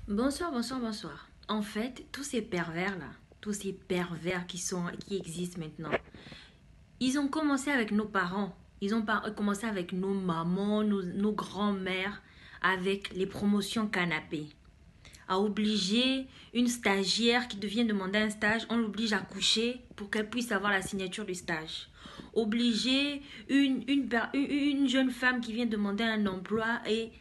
Bonsoir, bonsoir, bonsoir. En fait, tous ces pervers-là, tous ces pervers qui existent maintenant, ils ont commencé avec nos parents. Ils ont commencé avec nos mamans, nos grands-mères, avec les promotions canapé. À obliger une stagiaire qui devient demander un stage, on l'oblige à coucher pour qu'elle puisse avoir la signature du stage. Obliger une jeune femme qui vient demander un emploi et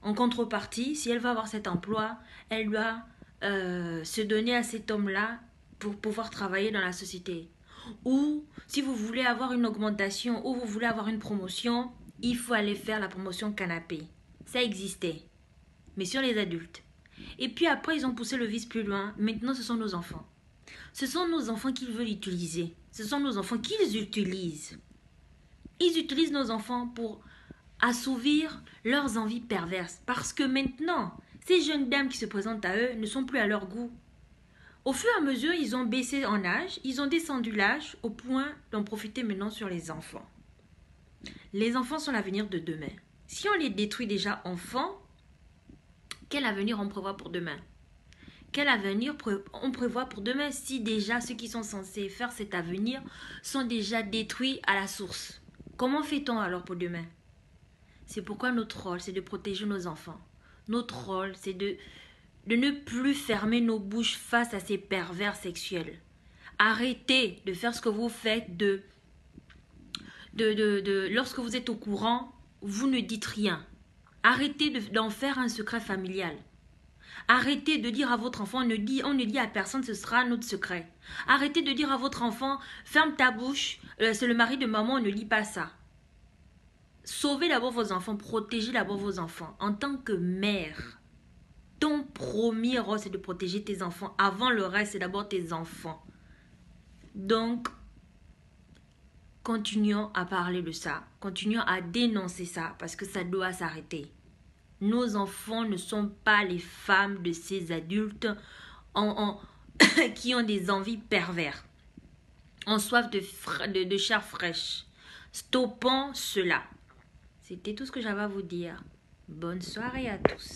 en contrepartie, si elle va avoir cet emploi, elle doit se donner à cet homme-là pour pouvoir travailler dans la société. Ou si vous voulez avoir une augmentation ou vous voulez avoir une promotion, il faut aller faire la promotion canapé. Ça existait, mais sur les adultes. Et puis après, ils ont poussé le vice plus loin. Maintenant, ce sont nos enfants. Ce sont nos enfants qu'ils veulent utiliser. Ce sont nos enfants qu'ils utilisent. Ils utilisent nos enfants pour assouvir leurs envies perverses. Parce que maintenant, ces jeunes dames qui se présentent à eux ne sont plus à leur goût. Au fur et à mesure, ils ont baissé en âge, ils ont descendu l'âge au point d'en profiter maintenant sur les enfants. Les enfants sont l'avenir de demain. Si on les détruit déjà enfants, quel avenir on prévoit pour demain? Quel avenir on prévoit pour demain si déjà ceux qui sont censés faire cet avenir sont déjà détruits à la source? Comment fait-on alors pour demain? C'est pourquoi notre rôle, c'est de protéger nos enfants. Notre rôle, c'est de ne plus fermer nos bouches face à ces pervers sexuels. Arrêtez de faire ce que vous faites lorsque vous êtes au courant, vous ne dites rien. Arrêtez d'en faire un secret familial. Arrêtez de dire à votre enfant, on ne dit à personne, ce sera notre secret. Arrêtez de dire à votre enfant, ferme ta bouche, c'est le mari de maman, on ne lit pas ça. Sauvez d'abord vos enfants, protégez d'abord vos enfants. En tant que mère, ton premier rôle, c'est de protéger tes enfants. Avant le reste, c'est d'abord tes enfants. Donc, continuons à parler de ça. Continuons à dénoncer ça parce que ça doit s'arrêter. Nos enfants ne sont pas les femmes de ces adultes qui ont des envies perverses, en soif de chair fraîche. Stoppons cela. C'était tout ce que j'avais à vous dire. Bonne soirée à tous.